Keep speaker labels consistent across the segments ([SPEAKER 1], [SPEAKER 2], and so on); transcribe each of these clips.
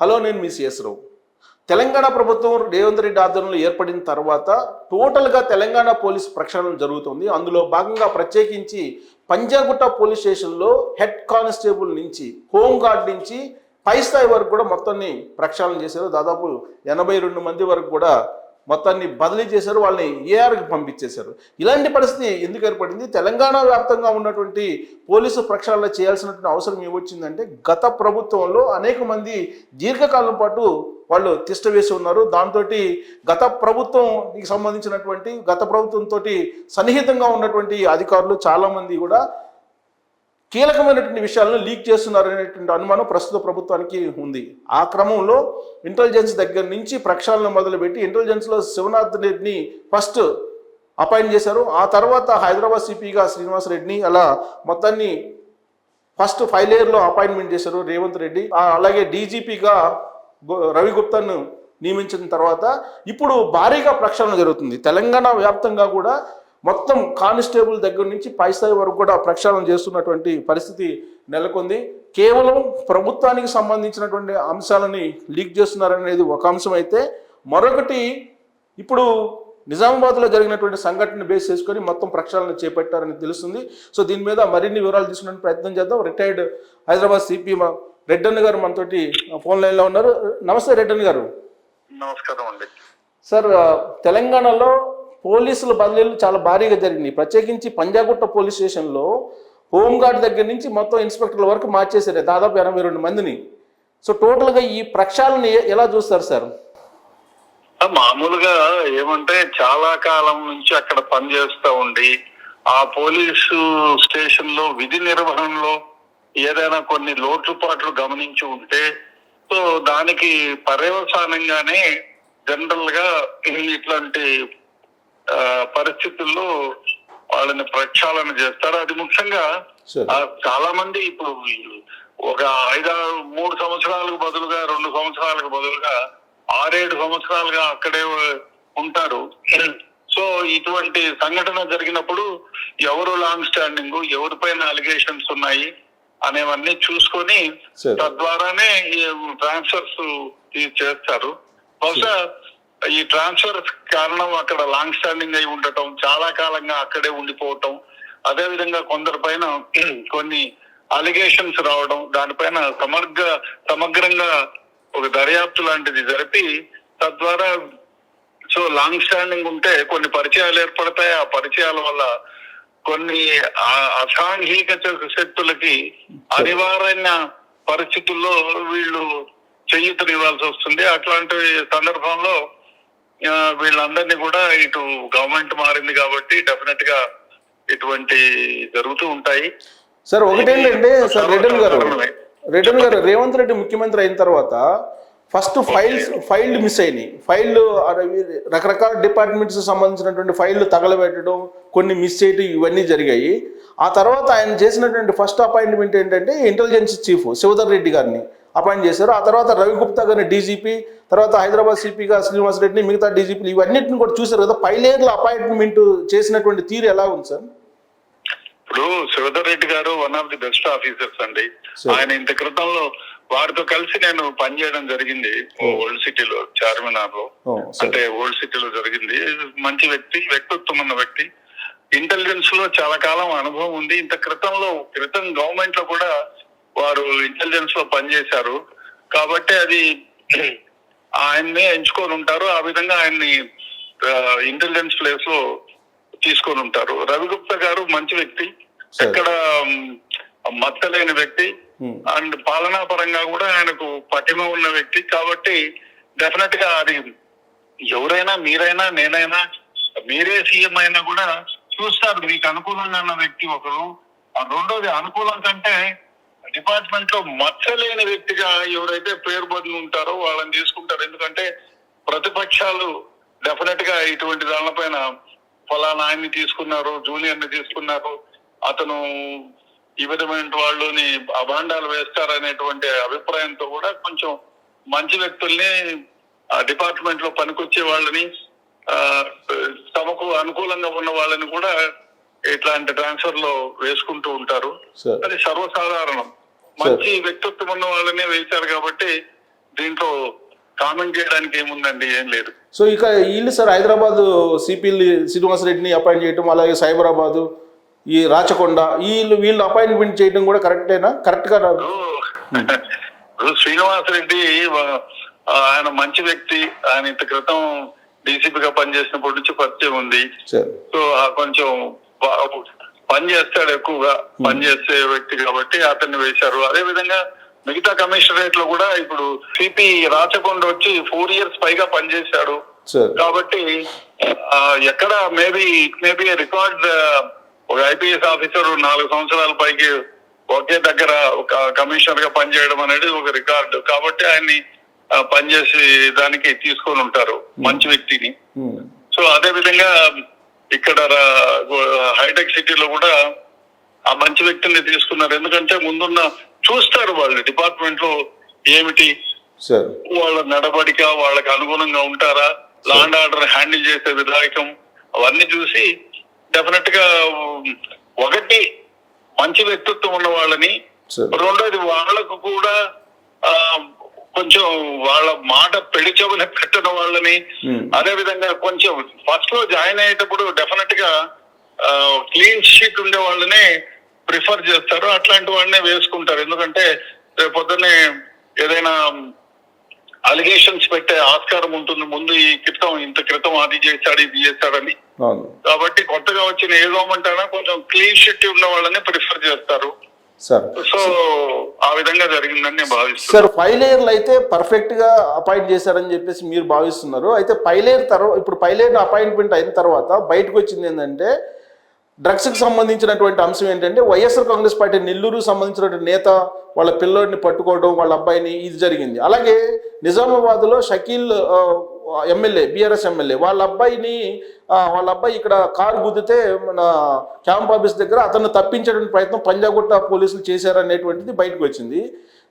[SPEAKER 1] Hello, నేను మీ CS రావు. తెలంగాణ ప్రభుత్వం రేవంత్ రెడ్డి ఆధ్వర్యంలో ఏర్పడిన తర్వాత టోటల్గా తెలంగాణ పోలీస్ ప్రక్షాళన జరుగుతుంది. అందులో భాగంగా ప్రత్యేకించి పంజాగుట్ట పోలీస్ స్టేషన్లో హెడ్ కానిస్టేబుల్ నుంచి, హోంగార్డ్ నుంచి పై స్థాయి వరకు కూడా మొత్తాన్ని ప్రక్షాళన చేశారు. దాదాపు 82 మంది వరకు కూడా మొత్తాన్ని బదిలీ చేశారు, వాళ్ళని ఏఆర్కి పంపించేశారు. ఇలాంటి పరిస్థితి ఎందుకు ఏర్పడింది? తెలంగాణ వ్యాప్తంగా ఉన్నటువంటి పోలీసు ప్రక్షాళన చేయాల్సినటువంటి అవసరం ఏమొచ్చిందంటే, గత ప్రభుత్వంలో అనేక మంది దీర్ఘకాలం పాటు వాళ్ళు తిష్ట వేసి ఉన్నారు. దాంతో గత ప్రభుత్వంకి సంబంధించినటువంటి గత ప్రభుత్వంతో సన్నిహితంగా ఉన్నటువంటి అధికారులు చాలామంది కూడా కీలకమైనటువంటి విషయాలను లీక్ చేస్తున్నారు అనేటువంటి అనుమానం ప్రస్తుత ప్రభుత్వానికి ఉంది. ఆ క్రమంలో ఇంటెలిజెన్స్ దగ్గర నుంచి ప్రక్షాళన మొదలుపెట్టి ఇంటెలిజెన్స్లో శివనాథ్ రెడ్డిని ఫస్ట్ అపాయింట్ చేశారు. ఆ తర్వాత హైదరాబాద్ సిపిగా శ్రీనివాస్ రెడ్డిని, అలా మొత్తాన్ని ఫస్ట్ 5 లేయర్లో అపాయింట్మెంట్ చేశారు రేవంత్ రెడ్డి. అలాగే డీజీపీగా రవి గుప్తాను నియమించిన తర్వాత ఇప్పుడు భారీగా ప్రక్షాళన జరుగుతుంది. తెలంగాణ వ్యాప్తంగా కూడా మొత్తం కానిస్టేబుల్ దగ్గర నుంచి పై స్థాయి వరకు కూడా ప్రక్షాళన చేస్తున్నటువంటి పరిస్థితి నెలకొంది. కేవలం ప్రభుత్వానికి సంబంధించినటువంటి అంశాలని లీక్ చేస్తున్నారనేది ఒక అంశం అయితే, మరొకటి ఇప్పుడు నిజామాబాద్లో జరిగినటువంటి సంఘటన బేస్ చేసుకొని మొత్తం ప్రక్షాళన చేపట్టారని తెలుస్తుంది. సో దీని మీద మరిన్ని వివరాలు తీసుకునే ప్రయత్నం చేద్దాం. రిటైర్డ్ హైదరాబాద్ సిపి రెడ్డన్న గారు మనతోటి ఫోన్ లైన్లో ఉన్నారు. నమస్తే రెడ్డన్న గారు.
[SPEAKER 2] నమస్కారం అండి.
[SPEAKER 1] సార్, తెలంగాణలో పోలీసుల బదిలీలు చాలా భారీగా జరిగినాయి. ప్రత్యేకించి పంజాగుట్ట పోలీస్ స్టేషన్లో హోంగార్డ్ దగ్గర నుంచి మొత్తం ఇన్స్పెక్టర్ల వరకు మార్చేశారు, దాదాపు 82 మందిని. సో టోటల్గా ఈ ప్రక్షాళన ఎలా చూస్తారు సార్?
[SPEAKER 2] మామూలుగా ఏమంటే, చాలా కాలం నుంచి అక్కడ పనిచేస్తూ ఉండి ఆ పోలీసు స్టేషన్ లో విధి నిర్వహణలో ఏదైనా కొన్ని లోటుపాట్లు గమనించి ఉంటే, సో దానికి పర్యవసానంగానే జనరల్ గా ఇట్లాంటి పరిస్థితుల్లో వాళ్ళని ప్రక్షాళన చేస్తారు. అది ముఖ్యంగా చాలా మంది ఇప్పుడు ఒక 3 సంవత్సరాలకు బదులుగా 2 సంవత్సరాలకు బదులుగా 6-7 సంవత్సరాలుగా అక్కడే ఉంటారు. సో ఇటువంటి సంఘటన జరిగినప్పుడు ఎవరు లాంగ్ స్టాండింగ్, ఎవరిపైన అలిగేషన్స్ ఉన్నాయి అనేవన్నీ చూసుకొని తద్వారానే ట్రాన్స్ఫర్స్ చేస్తారు. బహుశా ఈ ట్రాన్స్ఫర్ కారణం అక్కడ లాంగ్ స్టాండింగ్ అయి ఉండటం, చాలా కాలంగా అక్కడే ఉండిపోవటం, అదేవిధంగా కొందరి పైన కొన్ని అలిగేషన్స్ రావడం, దానిపైన సమగ్రంగా ఒక దర్యాప్తు లాంటిది జరిపి తద్వారా సో లాంగ్ స్టాండింగ్ ఉంటే కొన్ని పరిచయాలు ఏర్పడతాయి. ఆ పరిచయాల వల్ల కొన్ని అసాంఘిక శక్తులకి అనివార్య పరిస్థితుల్లో వీళ్ళు చేయూతనివ్వాల్సి వస్తుంది. అట్లాంటి సందర్భంలో వీళ్ళందరినీ కూడా ఇటు గవర్నమెంట్ మారింది కాబట్టి డెఫినెట్ గా ఇటువంటి జరుగుతూ ఉంటాయి.
[SPEAKER 1] సార్ ఒకటేంటంటే, సార్ రెడ్డన్ గారు రేవంత్ రెడ్డి ముఖ్యమంత్రి అయిన తర్వాత ఫస్ట్ ఫైల్డ్ మిస్ అయినాయి. ఫైళ్ళు రకరకాల డిపార్ట్మెంట్స్ సంబంధించినటువంటి ఫైళ్ళు తగలబెట్టడం, కొన్ని మిస్ చేయడం, ఇవన్నీ జరిగాయి. ఆ తర్వాత ఆయన చేసినటువంటి ఫస్ట్ అపాయింట్మెంట్ ఏంటంటే ఇంటెలిజెన్స్ చీఫ్ శివధర్ రెడ్డి గారిని అపాయింట్ చేశారు. ఆ తర్వాత రవి గుప్తా గారిని డీజీపీ, తర్వాత హైదరాబాద్ సిపిగా శ్రీనివాస్ రెడ్డిని, మిగతా డీజీపీలు, ఇవన్నిటిని కూడా చూశారు కదా. 5 లేయర్ల అపాయింట్మెంట్ చేసినటువంటి తీరు ఎలా ఉంది సార్?
[SPEAKER 2] ఇప్పుడు శివధర్ రెడ్డి గారు one of the best officers అండి. ఆయన ఇంత క్రితంలో వారితో కలిసి నేను పనిచేయడం జరిగింది ఓల్డ్ సిటీలో, చార్మినార్ లో. అంటే ఓల్డ్ సిటీలో జరిగింది. మంచి వ్యక్తిత్వం ఉన్న వ్యక్తి. ఇంటెలిజెన్స్ లో చాలా కాలం అనుభవం ఉంది. ఇంత క్రితం గవర్నమెంట్ లో కూడా వారు ఇంటెలిజెన్స్ లో పనిచేశారు కాబట్టి అది ఆయన్నే ఎంచుకొని ఉంటారు. ఆ విధంగా ఆయన్ని ఇంటెలిజెన్స్ ప్లేస్ లో తీసుకొని ఉంటారు. రవిగుప్తా గారు మంచి వ్యక్తి, ఎక్కడ మత్తలేని వ్యక్తి, అండ్ పాలనా పరంగా కూడా ఆయనకు పటిమ ఉన్న వ్యక్తి. కాబట్టి డెఫినెట్ గా అది ఎవరైనా, మీరైనా, నేనైనా, మీరే సీఎం అయినా కూడా చూస్తారు మీకు అనుకూలంగా ఉన్న వ్యక్తి ఒకరు. రెండోది, అనుకూలం కంటే డిపార్ట్మెంట్ లో మచ్చలేని వ్యక్తిగా ఎవరైతే పేరు బదులు ఉంటారో వాళ్ళని తీసుకుంటారు. ఎందుకంటే ప్రతిపక్షాలు డెఫినెట్ గా ఇటువంటి దానిపైన ఫలానా ఆయన్ని తీసుకున్నారు, జూనియర్ ని తీసుకున్నారు, అతను ఈ విధమైన వాళ్ళని అభాండాలు వేస్తారనేటువంటి అభిప్రాయంతో కూడా కొంచెం మంచి వ్యక్తుల్ని డిపార్ట్మెంట్ లో పనికొచ్చే వాళ్ళని, తమకు అనుకూలంగా ఉన్న వాళ్ళని కూడా ఇట్లాంటి ట్రాన్స్ఫర్ లో వేసుకుంటూ ఉంటారు. అది సర్వసాధారణం. మంచి వ్యక్తిత్వం ఉన్న వాళ్ళనే వేశారు కాబట్టి దీంట్లో కామెంట్ చేయడానికి ఏముందండి, ఏం లేదు.
[SPEAKER 1] సో ఇక వీళ్ళు సార్ హైదరాబాద్ సిపిఎల్ శ్రీనివాసరెడ్డిని అపాయింట్ చేయటం, అలాగే సైబరాబాదు, ఈ రాచకొండ వీళ్ళు అపాయింట్మెంట్ చేయడం కూడా కరెక్టేనా? కరెక్ట్గా
[SPEAKER 2] ఇప్పుడు శ్రీనివాసరెడ్డి ఆయన మంచి వ్యక్తి. ఆయన ఇంత క్రితం డీసీపీగా పనిచేసినప్పటి నుంచి పరిచయం ఉంది. సో కొంచెం పని చేస్తాడు, ఎక్కువగా పనిచేసే వ్యక్తి కాబట్టి అతన్ని వేశారు. అదే విధంగా మిగతా కమిషనరేట్ లో కూడా ఇప్పుడు సిపి రాచకొండ వచ్చి 4 years పైగా పనిచేశాడు కాబట్టి ఎక్కడ మేబీ రికార్డ్ ఒక ఐపీఎస్ ఆఫీసర్ 4 సంవత్సరాల పైకి ఒకే దగ్గర ఒక కమిషనర్ గా పనిచేయడం అనేది ఒక రికార్డు కాబట్టి ఆయన్ని పనిచేసి దానికి తీసుకొని ఉంటారు మంచి వ్యక్తిని. సో అదే విధంగా ఇక్కడ హైటెక్ సిటీలో కూడా ఆ మంచి వ్యక్తిని తీసుకున్నారు. ఎందుకంటే ముందున్న చూస్తారు వాళ్ళు డిపార్ట్మెంట్ లో ఏమిటి వాళ్ళ నడవడిక, వాళ్ళకి అనుగుణంగా ఉంటారా, లా అండ్ ఆర్డర్ హ్యాండిల్ చేసే విధాయకం, అవన్నీ చూసి డెఫినెట్ గా ఒకటి మంచి వ్యక్తిత్వం ఉన్న వాళ్ళని, రెండోది వాళ్ళకు కూడా కొంచెం వాళ్ళ మాట పెడిచెవిన పెట్టిన వాళ్ళని, అదే విధంగా కొంచెం ఫస్ట్ లో జాయిన్ అయ్యేటప్పుడు డెఫినెట్ గా క్లీన్ షీట్ ఉండే వాళ్ళని ప్రిఫర్ చేస్తారు. అట్లాంటి వాళ్ళనే వేసుకుంటారు. ఎందుకంటే రేపు పొద్దున్నే ఏదైనా అలిగేషన్స్ పెట్టే ఆస్కారం ఉంటుంది. ముందు ఇంత క్రితం అది చేశాడు ఇది చేశాడని. కాబట్టి కొత్తగా వచ్చిన ఏ గవర్నమెంట్ అయినా కొంచెం క్లీన్ షీట్ ఉన్న వాళ్ళని ప్రిఫర్ చేస్తారు. సో ఆ విధంగా జరిగిందని నేను భావిస్తున్నాను.
[SPEAKER 1] సార్ 5 layers అయితే పర్ఫెక్ట్ గా అపాయింట్ చేశారని చెప్పేసి మీరు భావిస్తున్నారు. అయితే 5 layer తర్వాత ఇప్పుడు 5 layer అపాయింట్మెంట్ అయిన తర్వాత బయటకు వచ్చింది ఏంటంటే డ్రగ్స్కి సంబంధించినటువంటి అంశం ఏంటంటే వైఎస్ఆర్ కాంగ్రెస్ పార్టీ నెల్లూరు సంబంధించినటువంటి నేత వాళ్ళ పిల్లోడిని పట్టుకోవడం, వాళ్ళ అబ్బాయిని, ఇది జరిగింది. అలాగే నిజామాబాద్లో షకీల్ ఎమ్మెల్యే, బీఆర్ఎస్ ఎమ్మెల్యే, వాళ్ళ అబ్బాయి ఇక్కడ కారు గుద్దితే మన క్యాంప్ ఆఫీస్ దగ్గర అతన్ని తప్పించడానికి ప్రయత్నం పంజాగుట్ట పోలీసులు చేశారనేటువంటిది బయటకు వచ్చింది.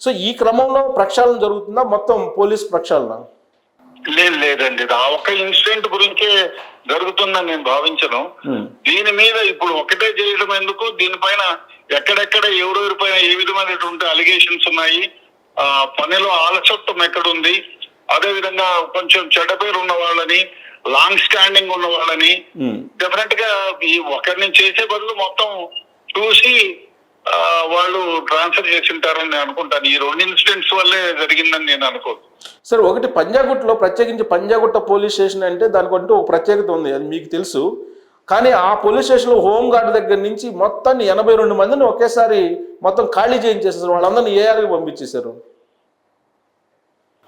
[SPEAKER 1] సో ఈ క్రమంలో ప్రక్షాళన జరుగుతుందా, మొత్తం పోలీస్ ప్రక్షాళన?
[SPEAKER 2] లేదండి, ఆ ఒక్క ఇన్సిడెంట్ గురించే జరుగుతుందని నేను భావించను. దీని మీద ఇప్పుడు ఒకటే చేయడం ఎందుకు, దీనిపైన ఎక్కడెక్కడ ఎవరెవరిపైన ఏ విధమైనటువంటి అలిగేషన్స్ ఉన్నాయి, పనిలో ఆలస్యత్వం ఎక్కడుంది, అదే విధంగా కొంచెం చెడ్డ పేరు ఉన్న వాళ్ళని, లాంగ్ స్టాండింగ్ ఉన్న వాళ్ళని డెఫినెట్ గా ఈ ఒకరిని చేసే బదులు మొత్తం చూసి వాళ్ళు ట్రాన్స్ఫర్ చేసి ఉంటారని నేను అనుకుంటాను. ఈ 2 ఇన్సిడెంట్స్ వల్లే జరిగిందని నేను అనుకోను.
[SPEAKER 1] సార్ ఒకటి పంజాగుట్టలో, ప్రత్యేకించి పంజాగుట్ట పోలీస్ స్టేషన్ అంటే దానికంటూ ఒక ప్రత్యేకత ఉంది, అది మీకు తెలుసు. కానీ ఆ పోలీస్ స్టేషన్లో హోంగార్డ్ దగ్గర నుంచి మొత్తాన్ని 82 మందిని ఒకేసారి మొత్తం ఖాళీ చేయించేసారు. వాళ్ళందరినీ ఏఆర్కి పంపించేశారు.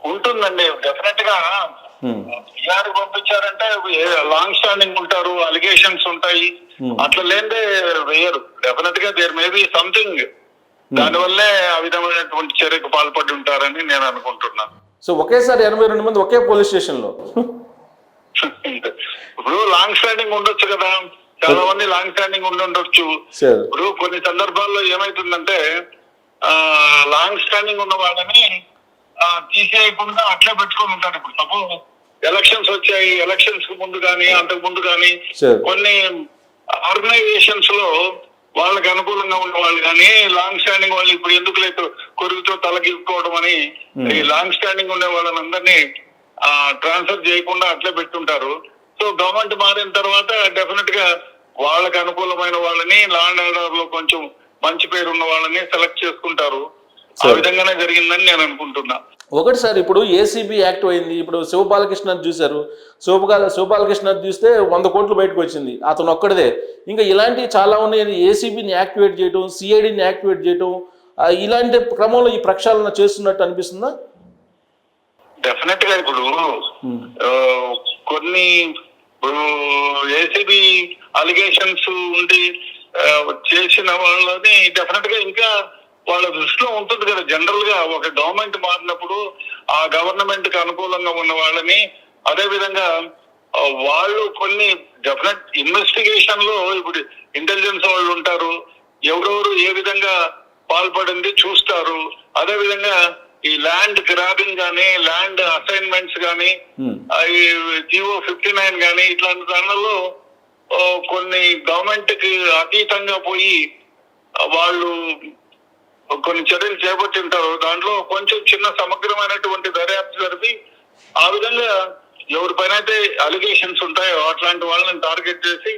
[SPEAKER 2] ఉంటుందండి, డెఫినెట్ గా ఏఆర్ పంపించారంటే లాంగ్ స్టాండింగ్ ఉంటారు, అలిగేషన్స్ ఉంటాయి, అట్లా లేదే వేయరు. డెఫినెట్ గా దేర్ మే బి సంథింగ్, దానివల్లే ఆ విధమైనటువంటి చర్యకు పాల్పడి ఉంటారని నేను అనుకుంటున్నాను.
[SPEAKER 1] సో ఒకేసారి 82 మంది ఒకే పోలీస్ స్టేషన్ లో.
[SPEAKER 2] ఇప్పుడు లాంగ్ స్టాండింగ్ ఉండొచ్చు కదా, చాలా మంది లాంగ్ స్టాండింగ్ ఉండొచ్చు. ఇప్పుడు కొన్ని సందర్భాల్లో ఏమైతుందంటే లాంగ్ స్టాండింగ్ ఉన్న వాళ్ళని తీసేయకుండా అట్లే పెట్టుకొని ఉంటారు. ఇప్పుడు సపోజ్ ఎలక్షన్స్ వచ్చాయి, ఎలక్షన్స్ కు ముందు కానీ అంతకు ముందు కానీ కొన్ని ఆర్గనైజేషన్స్ లో వాళ్ళకి అనుకూలంగా ఉన్న వాళ్ళు కానీ లాంగ్ స్టాండింగ్ వాళ్ళు ఇప్పుడు ఎందుకు లేదు కొరుగుతో తలగిసుకోవడం అని ఈ లాంగ్ స్టాండింగ్ ఉండే వాళ్ళని అందరినీ ట్రాన్స్ఫర్ చేయకుండా అట్లే పెట్టుంటారు. సో గవర్నమెంట్ మారిన తర్వాత డెఫినెట్ గా వాళ్ళకి అనుకూలమైన వాళ్ళని, లా అండ్ ఆర్డర్ లో కొంచెం మంచి పేరు ఉన్న వాళ్ళని సెలెక్ట్ చేసుకుంటారు. ఆ విధంగానే జరిగిందని నేను అనుకుంటున్నా.
[SPEAKER 1] ఒకటి సార్, ఇప్పుడు ఏసీబీ యాక్ట్ అయింది. ఇప్పుడు శివబాలకృష్ణ చూశారు, శివబాలకృష్ణ చూస్తే 100 కోట్లు బయటకు వచ్చింది, అతను ఒక్కడిదే. ఇంకా ఇలాంటివి చాలా ఉన్నాయి. ఏసీబీని యాక్టివేట్ చేయడం, సిఐడిని యాక్టివేట్ చేయడం, ఇలాంటి క్రమంలో ఈ ప్రక్షాళన చేస్తున్నట్టు అనిపిస్తుందా?
[SPEAKER 2] డెఫినెట్ గా ఇప్పుడు కొన్ని ఏసీబీ అలిగేషన్స్ ఉండి చేసిన వాళ్ళని డెఫినెట్ గా ఇంకా వాళ్ళ దృష్టిలో ఉంటుంది కదా. జనరల్ గా ఒక గవర్నమెంట్ మారినప్పుడు ఆ గవర్నమెంట్ కి అనుకూలంగా ఉన్న వాళ్ళని, అదే విధంగా వాళ్ళు కొన్ని డెఫినెట్ ఇన్వెస్టిగేషన్ లో ఇప్పుడు ఇంటెలిజెన్స్ వాళ్ళు ఉంటారు, ఎవరెవరు ఏ విధంగా పాల్పడింది చూస్తారు. అదే విధంగా ఈ ల్యాండ్ గ్రాబింగ్ గానీ, ల్యాండ్ అసైన్మెంట్స్ గానీ, ఈ జియో 59 గానీ ఇట్లాంటి దానిలో కొన్ని గవర్నమెంట్ కి అతీతంగా పోయి వాళ్ళు కొన్ని చర్యలు చేపట్టి ఉంటారు. దాంట్లో కొంచెం చిన్న సమగ్రమైనటువంటి దర్యాప్తు జరిపి ఆ విధంగా ఎవరిపైన అయితే అలిగేషన్స్ ఉంటాయో అట్లాంటి వాళ్ళని టార్గెట్ చేసి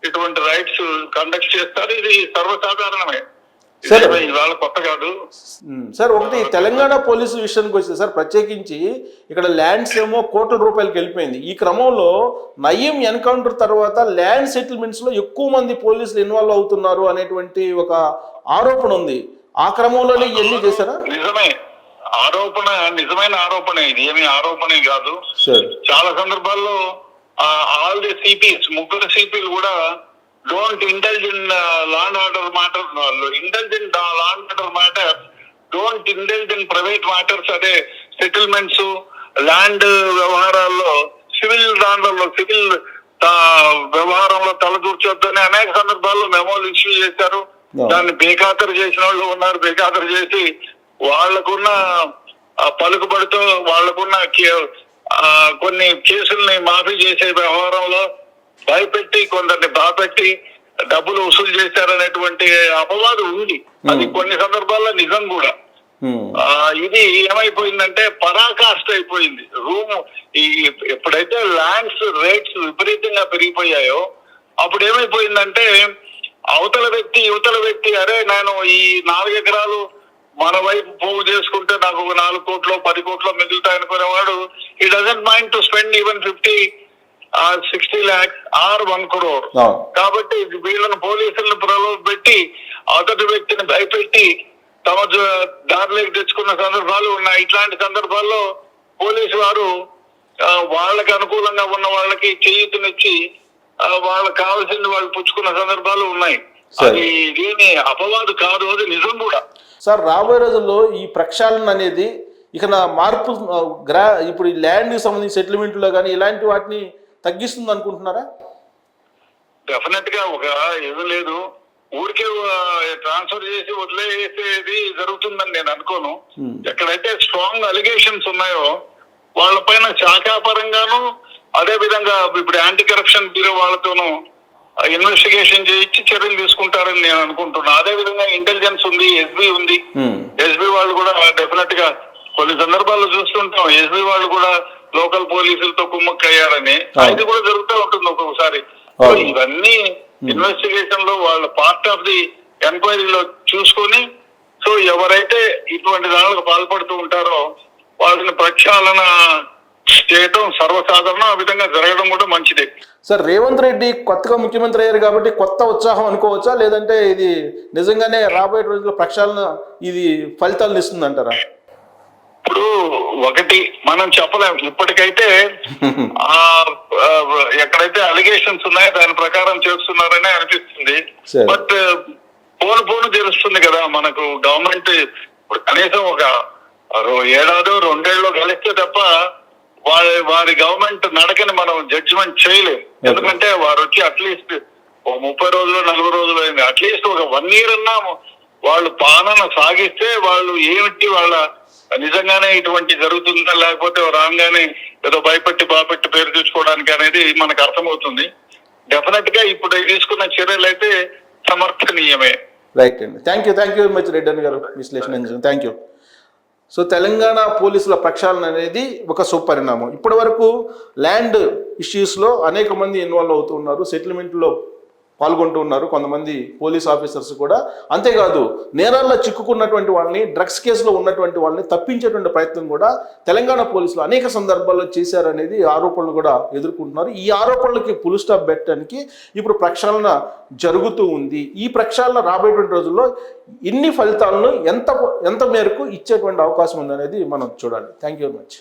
[SPEAKER 2] ఇటువంటి రైట్స్ కండక్ట్ చేస్తారు. ఇది సర్వసాధారణమే, ఇవాళ కొత్త కాదు
[SPEAKER 1] సార్. ఒకటి తెలంగాణ పోలీసు విషయానికి వస్తే సార్, ప్రత్యేకించి ఇక్కడ ల్యాండ్స్ ఏమో కోట్ల రూపాయలకి వెళ్ళిపోయింది. ఈ క్రమంలో నయీం ఎన్కౌంటర్ తర్వాత ల్యాండ్ సెటిల్మెంట్స్ లో ఎక్కువ మంది పోలీసులు ఇన్వాల్వ్ అవుతున్నారు అనేటువంటి ఒక ఆరోపణ ఉంది. ఆ క్రమంలోనే ఇవన్నీ చేశారా?
[SPEAKER 2] నిజమే, ఆరోపణ, నిజమైన ఆరోపణ. ఇది ఏమి ఆరోపణ కాదు. చాలా సందర్భాల్లో ఆల్ ది సిపిస్, ముగ్గురు సిపిలు కూడా don't indulge in law and order matter, indulge in law and order matter, don't indulge in private matters. అదే సెటిల్మెంట్స్, ల్యాండ్ వ్యవహారాల్లో, సివిల్ దాంట్లో, సివిల్ వ్యవహారంలో తలదూర్చొద్దని అనేక సందర్భాల్లో మెమోలు ఇష్యూ చేశారు. దాన్ని బేఖాతరు చేసిన వాళ్ళు ఉన్నారు. బేఖాతరు చేసి వాళ్లకున్న పలుకుబడితో వాళ్లకున్న కొన్ని కేసుల్ని మాఫీ చేసే వ్యవహారంలో భయపెట్టి కొందరిని బాపెట్టి డబ్బులు వసూలు చేశారనేటువంటి అపవాదు ఉంది. అది కొన్ని సందర్భాల్లో నిజం కూడా. ఇది ఏమైపోయిందంటే పరాకాష్ట అయిపోయింది. ఎప్పుడైతే ల్యాండ్స్ రేట్స్ విపరీతంగా పెరిగిపోయాయో అప్పుడు ఏమైపోయిందంటే అవతల వ్యక్తి యువతల వ్యక్తి, అరే నేను ఈ 4 ఎకరాలు మన వైపు పోగు చేసుకుంటే నాకు 4 కోట్లు 10 కోట్లు మిగులుతాయి అనుకునేవాడు ఈ doesn't mind to spend even 50 or 60 lakhs or 1 crore. కాబట్టి వీళ్ళని పోలీసులను ప్రలోభపెట్టి అవతటి వ్యక్తిని భయపెట్టి తమ దారిలోకి తెచ్చుకున్న సందర్భాలు ఉన్నాయి. ఇట్లాంటి సందర్భాల్లో పోలీసు వారు వాళ్ళకి అనుకూలంగా ఉన్న వాళ్ళకి చేయూతనిచ్చి వాళ్ళకి కావాల్సింది వాళ్ళు పుచ్చుకున్న సందర్భాలు ఉన్నాయి. అది దీని అపవాదు కాదు, అది నిజం కూడా.
[SPEAKER 1] సార్, రాబోయే రోజుల్లో ఈ ప్రక్షాళన అనేది ఇక మార్పు ఇప్పుడు ఈ ల్యాండ్ సంబంధించి సెటిల్మెంట్లో కానీ ఇలాంటి వాటిని తగ్గిస్తుంది అనుకుంటున్నారా?
[SPEAKER 2] డెఫినెట్ గా ఒక ఏదో లేదు, ఊరికే ట్రాన్స్ఫర్ చేసి వదిలేసేది జరుగుతుందని నేను అనుకోను. ఎక్కడైతే స్ట్రాంగ్ అలిగేషన్స్ ఉన్నాయో వాళ్ళపైన శాఖాపరంగాను, అదే విధంగా ఇప్పుడు యాంటీ కరప్షన్ బ్యూరో వాళ్ళతోనూ ఇన్వెస్టిగేషన్ చేయించి చర్యలు తీసుకుంటారని నేను అనుకుంటున్నా. అదే విధంగా ఇంటెలిజెన్స్ ఉంది, ఎస్బీ ఉంది. ఎస్బీ వాళ్ళు కూడా డెఫినెట్ గా కొన్ని సందర్భాల్లో చూస్తుంటాం, ఎస్బీ వాళ్ళు కూడా లోకల్ పోలీసులతో కుమ్మక్కయ్యారని. ఇది కూడా జరుగుతూ ఉంటుంది ఒక్కొక్కసారి. ఇవన్నీ ఇన్వెస్టిగేషన్ లో వాళ్ళ పార్ట్ ఆఫ్ ది ఎంక్వైరీలో చూసుకొని, సో ఎవరైతే ఇటువంటి దాడులకు పాల్పడుతూ ఉంటారో వాళ్ళని ప్రక్షాళన చేయడం సర్వసాధారణం. ఆ విధంగా జరగడం కూడా మంచిదే.
[SPEAKER 1] సార్, రేవంత్ రెడ్డి కొత్తగా ముఖ్యమంత్రి అయ్యారు కాబట్టి కొత్త ఉత్సాహం అనుకోవచ్చా, లేదంటే ఇది నిజంగానే రాబోయే రోజుల్లో ప్రక్షాళన ఇది ఫలితాలను ఇస్తుంది అంటారా?
[SPEAKER 2] ఇప్పుడు ఒకటి మనం చెప్పలేం. ఇప్పటికైతే ఎక్కడైతే అలిగేషన్స్ ఉన్నాయో దాని ప్రకారం చేస్తున్నారని అనిపిస్తుంది. బట్ పోను తెలుస్తుంది కదా మనకు. గవర్నమెంట్ ఇప్పుడు కనీసం ఒక 1 ఏడాదో 2 ఏళ్ళలో కలిస్తే తప్ప వారి గవర్నమెంట్ నడకని మనం జడ్జిమెంట్ చేయలేం. ఎందుకంటే వారు వచ్చి అట్లీస్ట్ 30 రోజులు 40 రోజులు అయింది. అట్లీస్ట్ ఒక 1 year అన్నా వాళ్ళు పాలన సాగిస్తే వాళ్ళు ఏమిటి వాళ్ళ నిజంగానే ఇటువంటి జరుగుతుందా, లేకపోతే రాగానే ఏదో భయపెట్టి బాపెట్టి పేరు తెచ్చుకోవడానికి అనేది మనకు అర్థమవుతుంది. డెఫినెట్ గా ఇప్పుడు తీసుకున్న చర్యలు అయితే సమర్థనీయమే.
[SPEAKER 1] రైట్ అండి, thank you very much Reddy గారు విశ్లేషణ. Thank you. సో తెలంగాణ పోలీసుల ప్రక్షాళన అనేది ఒక సుపరిణామం. ఇప్పటి వరకు ల్యాండ్ ఇష్యూస్లో అనేక మంది ఇన్వాల్వ్ అవుతూ ఉన్నారు, సెటిల్మెంట్లో పాల్గొంటూ ఉన్నారు కొంతమంది పోలీస్ ఆఫీసర్స్ కూడా. అంతేకాదు నేరాల్లో చిక్కుకున్నటువంటి వాళ్ళని, డ్రగ్స్ కేసులో ఉన్నటువంటి వాళ్ళని తప్పించేటువంటి ప్రయత్నం కూడా తెలంగాణ పోలీసులు అనేక సందర్భాల్లో చేశారనేది ఆరోపణలు కూడా ఎదుర్కొంటున్నారు. ఈ ఆరోపణలకి ఫుల్ స్టాప్ పెట్టడానికి ఇప్పుడు ప్రక్షాళన జరుగుతూ ఉంది. ఈ ప్రక్షాళన రాబోయేటువంటి రోజుల్లో ఇన్ని ఫలితాలను ఎంత మేరకు ఇచ్చేటువంటి అవకాశం ఉందనేది మనం చూడాలి. Thank you very much.